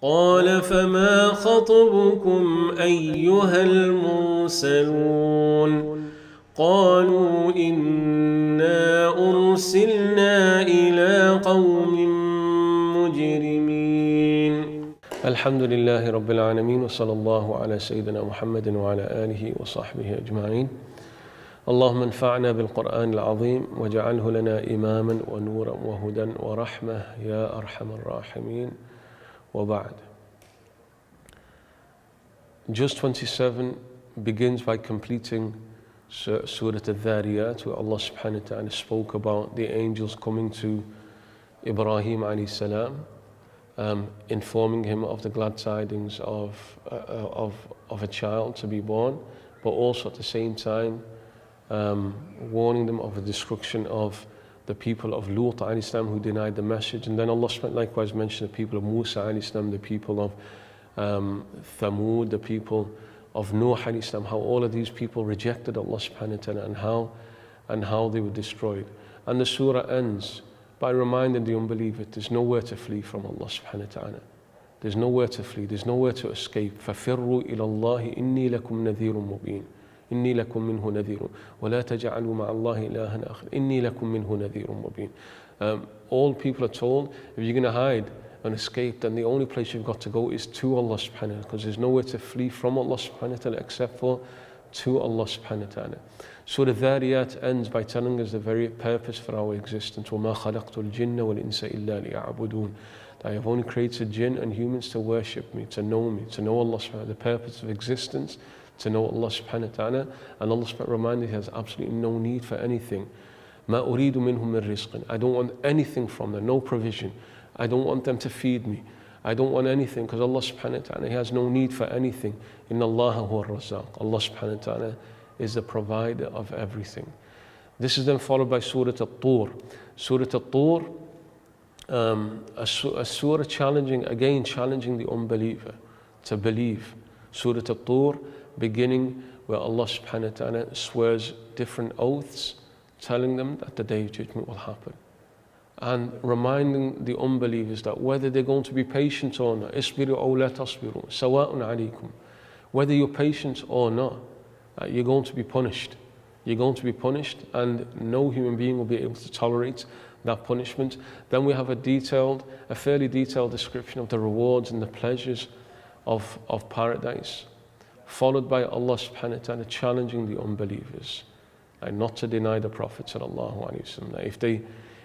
قال فما خطبكم أيها المرسلون قالوا إنا أرسلنا إلى قوم مجرمين. الحمد لله رب العالمين وصلى الله على سيدنا محمد وعلى آله وصحبه أجمعين. اللهم انفعنا بالقرآن العظيم واجعله لنا إماما ونورا وهدى ورحمة يا أرحم الراحمين. وبعد. Juz 27 begins by completing Surah Al-Dhariyat, where Allah subhanahu wa ta'ala spoke about the angels coming to Ibrahim alayhi salam, informing him of the glad tidings of a child to be born, but also at the same time warning them of the destruction of the people of Lut alayhi salam who denied the message. And then Allah likewise mentioned the people of Musa alayhi salam, the people of Thamud, the people of Nuh alayhi salam, how all of these people rejected Allah subhanahu wa ta'ala and how they were destroyed. And the surah ends by reminding the unbeliever there's nowhere to flee from Allah subhanahu wa ta'ala. There's nowhere to flee, there's nowhere to escape. فَفِرُّوا إِلَى اللَّهِ إِنِّي لَكُمْ نَذِيرٌ مُبِينٌ إني لكم منه نذير ولا تجعلوا مع الله إلها آخر إني لكم منه نذير مبين. All people are told, if you're going to hide and escape, then the only place you've got to go is to Allah subhanahu wa ta'ala, because there's nowhere to flee from Allah subhanahu wa ta'ala except for to Allah subhanahu wa ta'ala. So the Dhariyat ends by telling us the very purpose for our existence. وَمَا خَلَقْتُ الْجِنَّ وَالْإِنسَ إِلَّا لِيَعْبُدُونَ. I have only created jinn and humans to worship me, to know Allah subhanahu wa ta'ala. The purpose of existence, to know Allah subhanahu wa ta'ala, and Allah subhanahu wa ta'ala reminded he has absolutely no need for anything. مَا أُرِيدُ مِنْهُمْ مِنْ رِزْقٍ. I don't want anything from them, no provision. I don't want them to feed me. I don't want anything, because Allah subhanahu wa ta'ala, he has no need for anything. إِنَّ اللَّهَ هُوَ الرَّزَّاقُ. Allah subhanahu wa ta'ala is the provider of everything. This is then followed by Surah Al-Tur. Surah Al-Tur, a surah challenging the unbeliever to believe. Surah Al-Tur, beginning where Allah subhanahu wa ta'ala swears different oaths, telling them that the day of judgment will happen, and reminding the unbelievers that whether they're going to be patient or not, isbiru aw la tasbiru sawa'un alaykum, whether you're patient or not, you're going to be punished. You're going to be punished, and no human being will be able to tolerate that punishment. Then we have a fairly detailed description of the rewards and the pleasures of paradise, followed by Allah subhanahu wa ta'ala challenging the unbelievers and not to deny the Prophet sallallahu alaihi wasallam.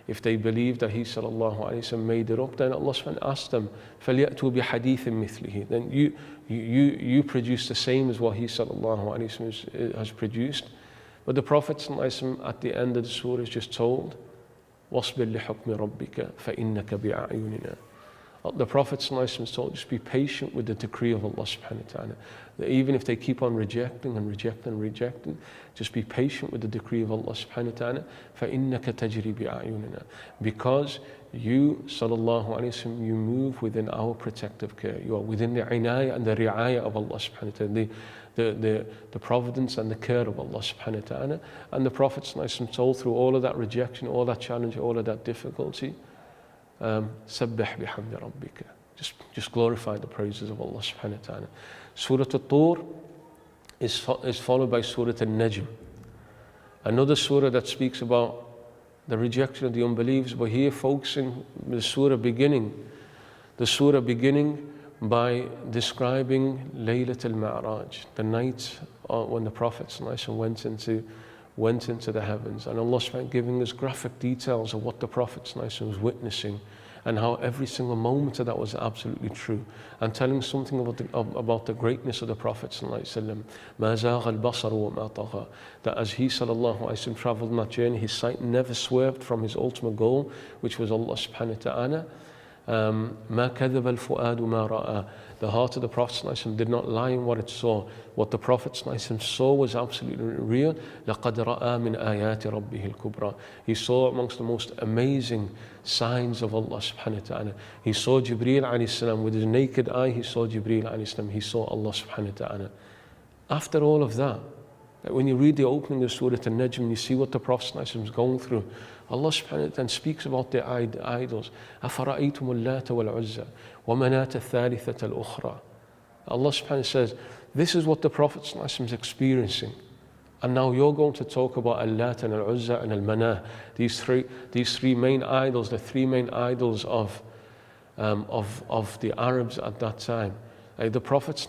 If they believe that he sallallahu alaihi wasallam made it up, then Allah subhanahu wa ta'ala asked them, فَلْيَأْتُوا بِحَدِيثٍ مِثْلِهِ. Then you produce the same as what he sallallahu alaihi wasallam has produced. But the Prophet sallallahu alaihi wasallam at the end of the surah is just told, وَاصْبِرْ لِحُكْمِ رَبِّكَ فَإِنَّكَ بِأَعْيُنِنَا. The Prophet ﷺ is told, just be patient with the decree of Allah subhanahu wa ta'ala. That even if they keep on rejecting, just be patient with the decree of Allah subhanahu wa ta'ala. فَإِنَّكَ تَجْرِي بِأَعْيُنِنَا. Because you, sallallahu alayhi wa sallam, you move within our protective care. You are within the inayah and the ri'ayah of Allah subhanahu wa ta'ala, the providence and the care of Allah subhanahu wa ta'ala. And the Prophet ﷺ told, through all of that rejection, all that challenge, all of that difficulty, سبح بحمد ربك. Just glorify the praises of Allah subhanahu wa ta'ala. Surah Al-Tur is followed by Surah Al-Najm, another surah that speaks about the rejection of the unbelievers, but here focusing the surah beginning by describing Laylat al-Ma'raj, the night when the Prophet ﷺ went into the heavens, and Allah subhanahu wa ta'ala giving us graphic details of what the Prophet ﷺ was witnessing, and how every single moment of that was absolutely true, and telling something about the greatness of the Prophet ﷺ. مَا زَاغَ الْبَصَرُ وَمَا طَغَى. That as he sallallahu alaihi wasallam traveled on that journey, his sight never swerved from his ultimate goal, which was Allah subhanahu wa ta'ala. مَا كَذَبَ الْفُؤَادُ مَا رَأَى. The heart of the Prophet ﷺ did not lie in what it saw. What the Prophet ﷺ saw was absolutely real. لَقَدْ رَأَى مِنْ آيَاتِ رَبِّهِ الْكُبْرَى. He saw amongst the most amazing signs of Allah subhanahu wa ta'ala. He saw Jibreel alayhi salam with his naked eye. He saw Jibreel alayhi salam. He saw Allah subhanahu wa ta'ala. After all of that, Like when you read the opening of Surah An-Najm, you see what the Prophet is going through. Allah subhanahu wa ta'ala then speaks about the idols. أَفَرَأَيْتُمُ اللَّاتَ وَالْعُزَّى وَمَنَاةَ الثَّالِثَةَ الْأُخْرَى. Allah subhanahu wa ta'ala says, this is what the Prophet is experiencing. And now you're going to talk about Al-Lat and Al-Uzza and Al-Manah, these three main idols, the three main idols of the Arabs at that time. The Prophet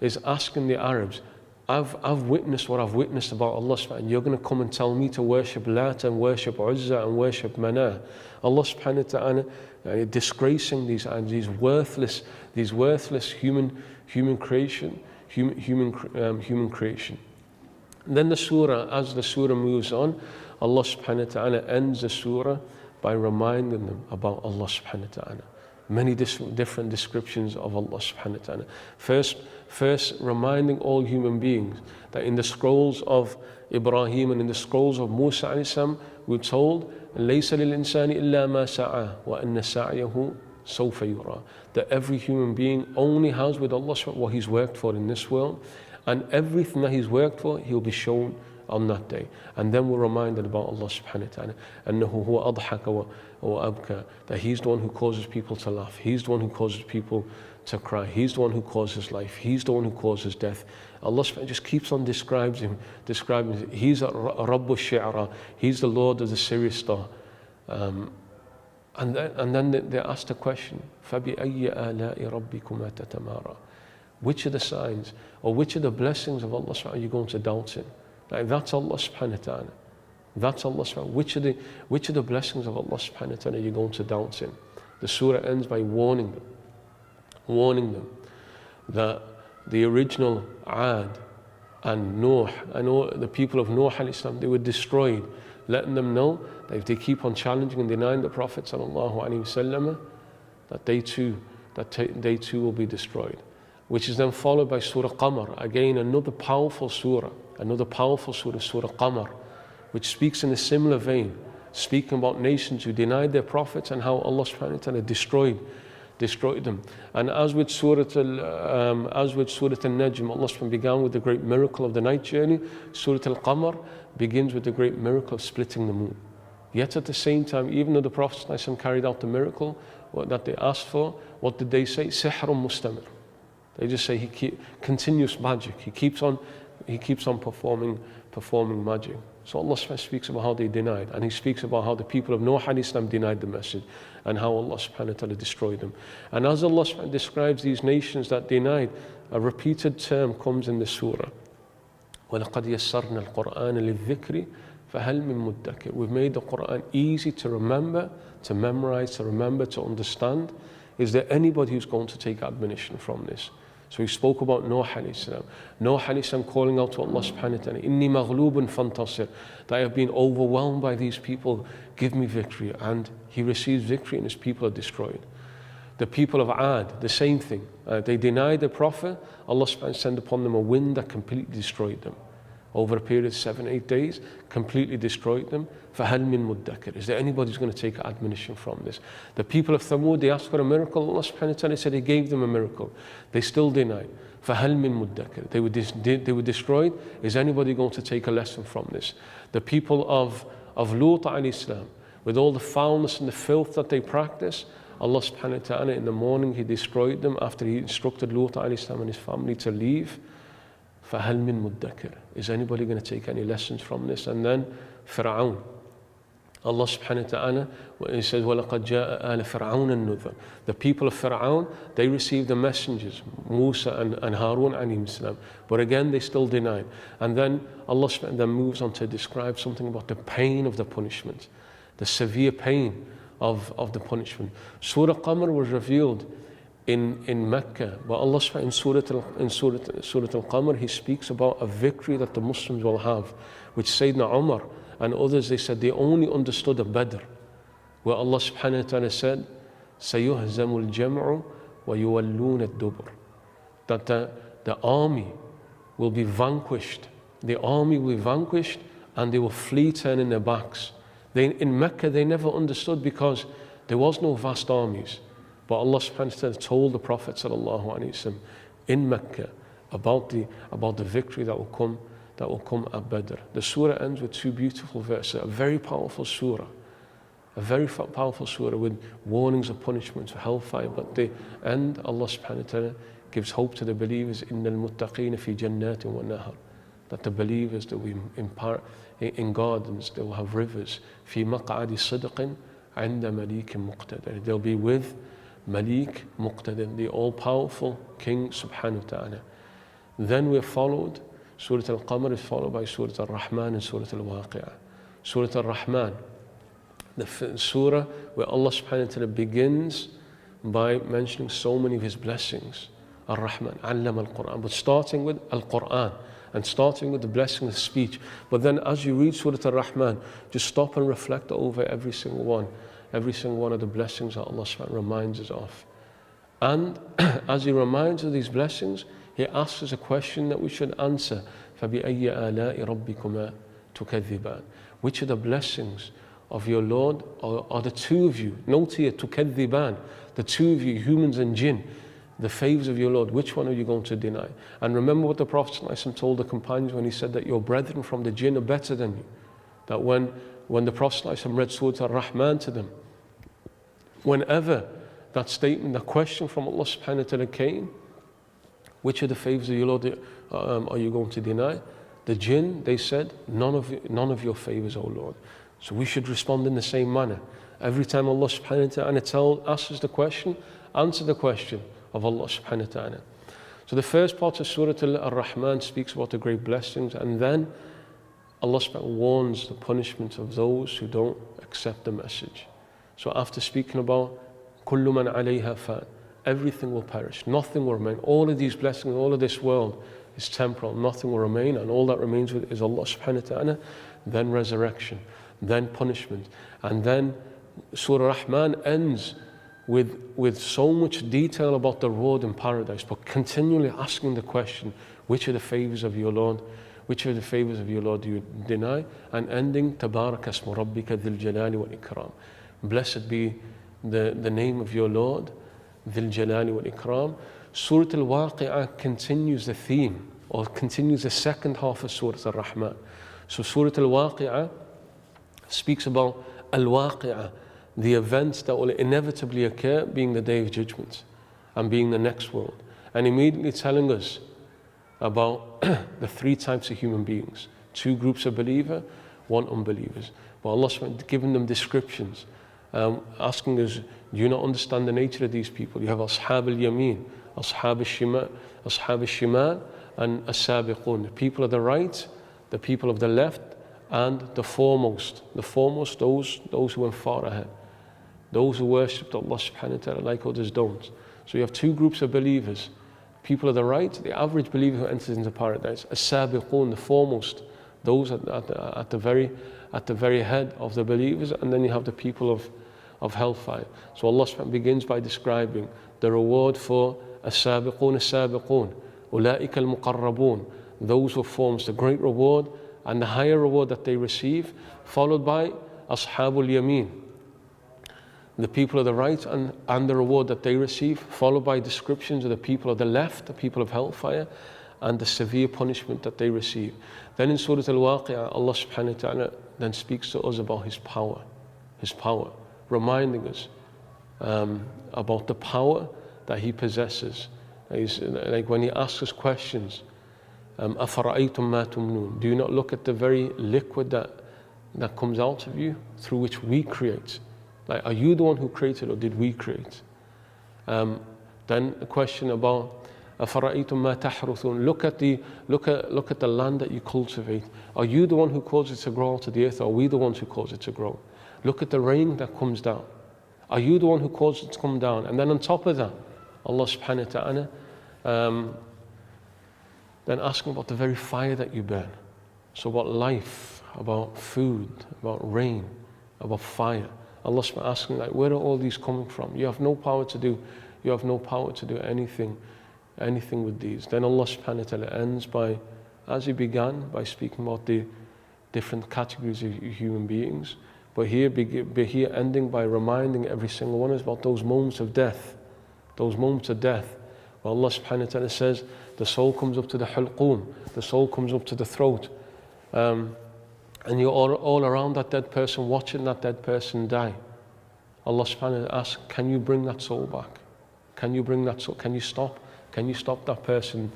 is asking the Arabs, I've witnessed what I've witnessed about Allah subhanahu wa ta'ala, and you're going to come and tell me to worship Lat and worship Uzza and worship Manah. Allah subhanahu wa ta'ala disgracing these worthless human creation. And then the surah, as the surah moves on, Allah subhanahu wa ta'ala ends the surah by reminding them about Allah subhanahu wa ta'ala. Many different descriptions of Allah subhanahu wa ta'ala. First reminding all human beings that in the scrolls of Ibrahim and in the scrolls of Musa alayhi salam, we're told, لَيْسَ لِلْإِنسَانِ إِلَّا مَا سَعَى وَأَنَّ سَعْيَهُ سَوْفَ يُرَى. That every human being only has with Allah what he's worked for in this world, and everything that he's worked for, he'll be shown on that day. And then we're reminded about Allah subhanahu wa ta'ala, أَنَّهُ هُوَ أَضْحَكَ وَأَبْكَى, that he's the one who causes people to laugh, he's the one who causes people to cry, he's the one who causes life, he's the one who causes death. Allah subhanahu wa ta'ala just keeps on describing him. He's Rabbu Shi'ra, he's the Lord of the Sirius star. And then they ask the question, فَبِأَيِّ آلَاءِ رَبِّكُمَا تَتَمَارَى. Which of the signs or which of the blessings of Allah subhanahu wa ta'ala are you going to doubt in? Like that's Allah subhanahu wa ta'ala. That's Allah subhanahu wa ta'ala. Which of the blessings of Allah subhanahu wa ta'ala are you going to doubt in? The surah ends by warning them that the original Ad and Nuh and all the people of Nuh alayhi salam, they were destroyed, letting them know that if they keep on challenging and denying the Prophet sallallahu alaihi wasallam, that they too will be destroyed. Which is then followed by Surah Qamar, again another powerful surah, Surah Qamar, which speaks in a similar vein, speaking about nations who denied their prophets and how Allah subhanahu wa ta'ala destroyed them. And as with Surah Al-Najm, Allah subhanahu began with the great miracle of the night journey. Surah Al-Qamar begins with the great miracle of splitting the moon. Yet at the same time, even though the Prophet carried out the miracle that they asked for, what did they say? Sihrun mustamir. They just say continuous magic. He keeps on performing magic. So Allah speaks about how they denied, and He speaks about how the people of Nuh alayhi salam denied the message, and how Allah subhanahu wa ta'ala destroyed them. And as Allah subhanahu wa ta'ala describes these nations that denied, a repeated term comes in the surah. وَلَقَدْ يَسَّرْنَا الْقُرْآنَ لِلذِّكْرِ فَهَلْ مِن مُدَّكِرٍ. We've made the Qur'an easy to remember, to memorize, to remember, to understand. Is there anybody who's going to take admonition from this? So he spoke about Nuh alayhi salam. Nuh alayhi salam calling out to Allah subhanahu wa ta'ala, Inni maghlubun fantasir, that I have been overwhelmed by these people, give me victory. And he receives victory and his people are destroyed. The people of Ad, the same thing. They denied the Prophet. Allah subhanahu wa ta'ala sent upon them a wind that completely destroyed them. Over a period of 7-8 days, completely destroyed them. فَهَلْ مِن مُدَّكِرٍ. Is there anybody who's going to take admonition from this? The people of Thamud, they asked for a miracle. Allah subhanahu wa ta'ala said He gave them a miracle. They still denied. فَهَلْ مِن مُدَّكِرٍ. They were destroyed. Is anybody going to take a lesson from this? The people of Lut alayhi salam, with all the foulness and the filth that they practice, Allah subhanahu wa ta'ala in the morning He destroyed them after He instructed Lut alayhi salam and his family to leave. فَهَلْ مِن مُدَّكِرٍ. Is anybody going to take any lessons from this? And then Fir'aun. Allah subhanahu wa ta'ala, He says, وَلَقَدْ جَاءَ آلَ فِرْعَوْنَ النُّذُرُ. The people of Fir'aun, they received the messengers, Musa and Harun alayhim salam. But again, they still denied. And then Allah subhanahu wa ta'ala moves on to describe something about the pain of the punishment, the severe pain of the punishment. Surah Qamar was revealed in Mecca, but Allah in Surah Al-Qamar, He speaks about a victory that the Muslims will have, which Sayyidina Umar and others, they said they only understood at Badr, where Allah subhanahu wa ta'ala said, سَيُهْزَمُ الْجَمْعُ وَيُوَلُّونَ الدُّبُرِ. That the army will be vanquished. The army will be vanquished and they will flee turning their backs. In Mecca, they never understood because there was no vast armies. But Allah subhanahu wa ta'ala told the Prophet sallallahu alaihi wasallam in Mecca about the victory that will come that will come at Badr. The surah ends with two beautiful verses, a very powerful surah. A very powerful surah with warnings of punishment for hellfire. But the end, Allah subhanahu wa ta'ala gives hope to the believers, إِنَّ الْمُتَّقِينَ فِي جَنَّاتٍ وَنَهَرٍ, that the believers that we impart in gardens, they will have rivers. فِي مَقْعَدِ صِدْقٍ عِنْدَ مَلِيكٍ مُقْتَدِرٍ. They'll be with Malik Muqtadir, the all-powerful King subhanahu wa ta'ala. Then we're followed, Surah Al-Qamar is followed by Surah Al-Rahman and Surah Al-Waqi'ah. Surah Al-Rahman, the surah where Allah subhanahu wa ta'ala begins by mentioning so many of His blessings. Ar-Rahman, Allama al-Qur'an, but starting with Al-Qur'an and starting with the blessing of speech. But then as you read Surah Al-Rahman, just stop and reflect over every single one of the blessings that Allah subhanahu wa ta'ala reminds us of. And as He reminds us of these blessings, He asks us a question that we should answer. فَبِأَيِّ آلَاءِ رَبِّكُمَا تُكَذِّبَانِ. Which of the blessings of your Lord are the two of you? Note here, تُكَذِّبَانِ. The two of you, humans and jinn, the favors of your Lord, which one are you going to deny? And remember what the Prophet ﷺ told the companions when he said that your brethren from the jinn are better than you. That when the Prophet ﷺ read Surah Ar-Rahman to them, whenever that statement, that question from Allah subhanahu wa ta'ala came, which of the favors of your Lord are you going to deny? The jinn, they said, none of your favors, O Lord. So we should respond in the same manner. Every time Allah subhanahu wa ta'ala asks us the question, answer the question of Allah subhanahu wa ta'ala. So the first part of Surah Al-Rahman speaks about the great blessings, and then Allah subhanahu wa ta'ala warns the punishment of those who don't accept the message. So after speaking about كُلُّ مَنْ عَلَيْهَا فَانٍ, everything will perish, nothing will remain. All of these blessings, all of this world is temporal, nothing will remain, and all that remains is Allah subhanahu wa ta'ala. Then resurrection, then punishment, and then Surah Rahman ends with so much detail about the road in paradise, but continually asking the question, which are the favors of your Lord? Which of the favors of your Lord do you deny? And ending, تَبَارَكَ اسْمُ رَبِّكَ ذِي الْجَلَالِ وَالْإِكْرَامِ. Blessed be the name of your Lord, ذِي الْجَلَالِ وَالْإِكْرَامِ. Surah Al-Waqi'ah continues the theme, or continues the second half of Surah Al-Rahman. So Surah Al-Waqi'ah speaks about Al-Waqi'ah, the events that will inevitably occur, being the Day of Judgment and being the next world. And immediately telling us about the three types of human beings. Two groups of believers, one unbelievers. But Allah's giving them descriptions, asking us, do you not understand the nature of these people? You have Ashab al-Yameen, Ashab al-Shimal, and As-Sabiqun, the people of the right, the people of the left, and the foremost. The foremost, those who went far ahead. Those who worshipped Allah subhanahu wa ta'ala like others don't. So you have two groups of believers. People of the right, the average believer who enters into paradise. As-Sabiqun, the foremost. Those at the very head of the believers. And then you have the people of hellfire. So Allah subhanahu wa ta'ala begins by describing the reward for As-Sabiqun, As-Sabiqun, Ula'ika al-Muqarrabun. Those who forms the great reward and the higher reward that they receive, followed by Ashabul Yameen, the people of the right and the reward that they receive, followed by descriptions of the people of the left, the people of hellfire, and the severe punishment that they receive. Then in Surah Al-Waqi'ah, Allah subhanahu wa ta'ala then speaks to us about His power, reminding us about the power that He possesses. Like when He asks us questions, أَفَرَأَيْتُمْ مَا تُمْنُونَ, do you not look at the very liquid that comes out of you, through which we create? Like, are you the one who created, or did we create? Then a question about أَفَرَأَيْتُمْ مَا تَحْرُثُونَ, look at the land that you cultivate. Are you the one who causes it to grow out of the earth, or are we the ones who cause it to grow? Look at the rain that comes down. Are you the one who causes it to come down? And then on top of that, Allah subhanahu wa ta'ala then asking about the very fire that you burn. So about life, about food, about rain, about fire. Allah subhanahu wa ta'ala asking, like, where are all these coming from? You have no power to do anything with these. Then Allah subhanahu wa ta'ala ends by, as He began, by speaking about the different categories of human beings, but here ending by reminding every single one of us about those moments of death Well, Allah subhanahu wa ta'ala says the soul comes up to the hulqum, the soul comes up to the throat. And you're all around that dead person, watching that dead person die. Allah subhanahu wa ta'ala asks, can you bring that soul back? Can you bring that soul? Can you stop? Can you stop that person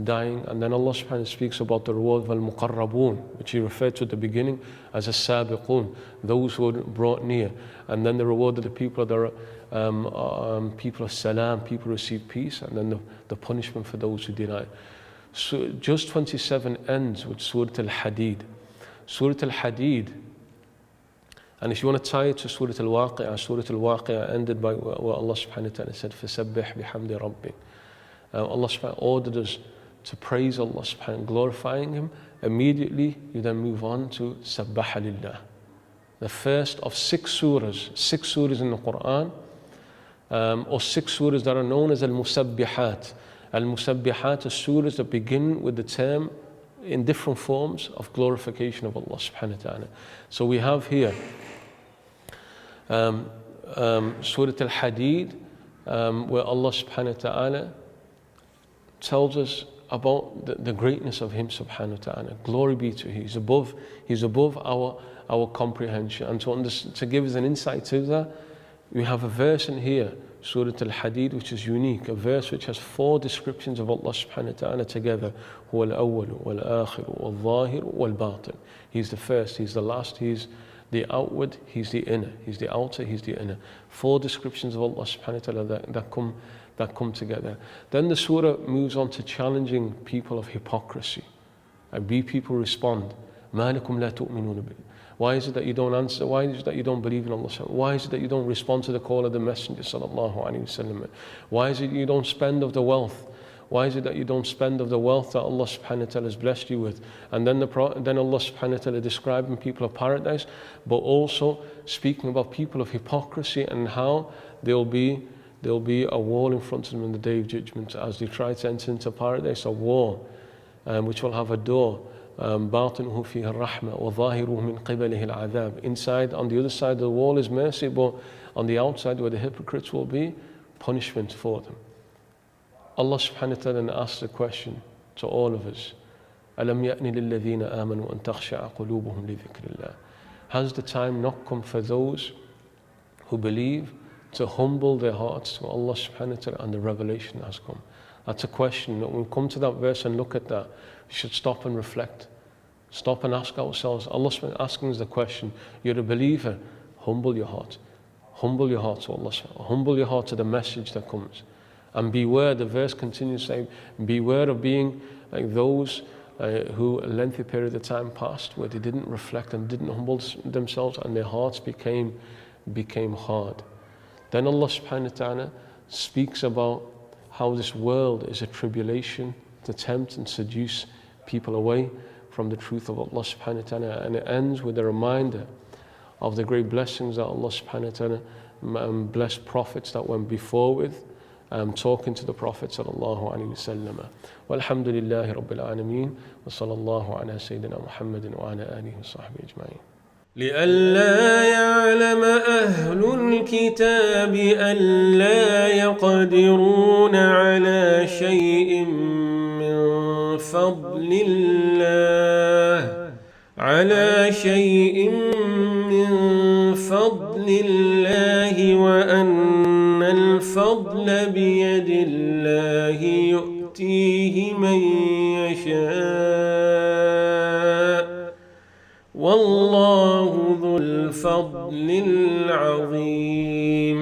dying? And then Allah subhanahu wa ta'ala speaks about the reward of al-muqarrabun, which He referred to at the beginning as a sabiqun, those who are brought near. And then the reward of the people that are people of salam, people who receive peace, and then the punishment for those who deny. So Juz 27 ends with Surah Al-Hadid. Surah Al-Hadid, and if you want to tie it to Surah Al-Waqi'ah ended by what Allah subhanahu wa ta'ala said, فَسَبِّحْ بِحَمْدِ رَبِّكَ. Allah subhanahu wa ta'ala ordered us to praise Allah subhanahu wa ta'ala, glorifying Him. Immediately you then move on to Sabbaha Lillah, the first of 6 surahs in the Qur'an, or 6 surahs that are known as Al-Musabbihat. Al-Musabbihat are surahs that begin with the term in different forms of glorification of Allah subhanahu wa ta'ala. So we have here Surah Al-Hadid, where Allah subhanahu wa ta'ala tells us about the greatness of Him subhanahu wa ta'ala. Glory be to Him. He's above our comprehension. And to give us an insight to that, we have a verse in here, Surah Al-Hadid, which is unique, a verse which has 4 descriptions of Allah subhanahu wa ta'ala together. Huwa al-awwalu wal-akhiru wal-zahiru wal-batin. He's the first, He's the last, He's the outward, He's the inner. He's the outer, He's the inner. 4 descriptions of Allah subhanahu wa ta'ala that come together. Then the surah moves on to challenging people of hypocrisy. And people respond, مَا لَكُمْ لَا تُؤْمِنُونَ بِهِ. Why is it that you don't answer? Why is it that you don't believe in Allah? Why is it that you don't respond to the call of the Messenger sallallahu alaihi wasallam? Why is it you don't spend of the wealth? Why is it that you don't spend of the wealth that Allah subhanahu wa ta'ala has blessed you with? And then Allah subhanahu wa ta'ala describing people of paradise, but also speaking about people of hypocrisy and how there'll be a wall in front of them in the Day of Judgment as they try to enter into paradise, a wall which will have a door. باطنه فيه الرحمة وظاهره من قبله العذاب. Inside, on the other side of the wall is mercy, but on the outside where the hypocrites will be, punishment for them. Allah subhanahu wa ta'ala asks the question to all of us, أَلَمْ يَأْنِ لِلَّذِينَ آمَنُوا أَن تَخْشَعَ قُلُوبُهُمْ لِذِكْرِ اللَّهِ. Has the time not come for those who believe to humble their hearts to Allah subhanahu wa ta'ala, and the revelation has come? That's a question that when we come to that verse and look at that, we should stop and reflect. Stop and ask ourselves. Allah asking us the question, you're a believer, humble your heart. Humble your heart to Allah. Humble your heart to the message that comes. And beware, the verse continues saying, beware of being like those who a lengthy period of time passed where they didn't reflect and didn't humble themselves and their hearts became hard. Then Allah subhanahu wa ta'ala speaks about how this world is a tribulation to tempt and seduce people away from the truth of Allah subhanahu wa ta'ala. And it ends with a reminder of the great blessings that Allah subhanahu wa ta'ala blessed prophets that went before with, talking to the Prophet sallallahu alayhi wa sallam. Walhamdulillahi rabbil alameen, wa sallallahu ala sayyidina Muhammadin wa ala alihi wa sahbihi ajma'in. لئلا يعلم أهل الكتاب ألا يقدرون على شيء من فضل الله وأن الفضل بيد الله يؤتيه من يشاء والله ذو الفضل العظيم.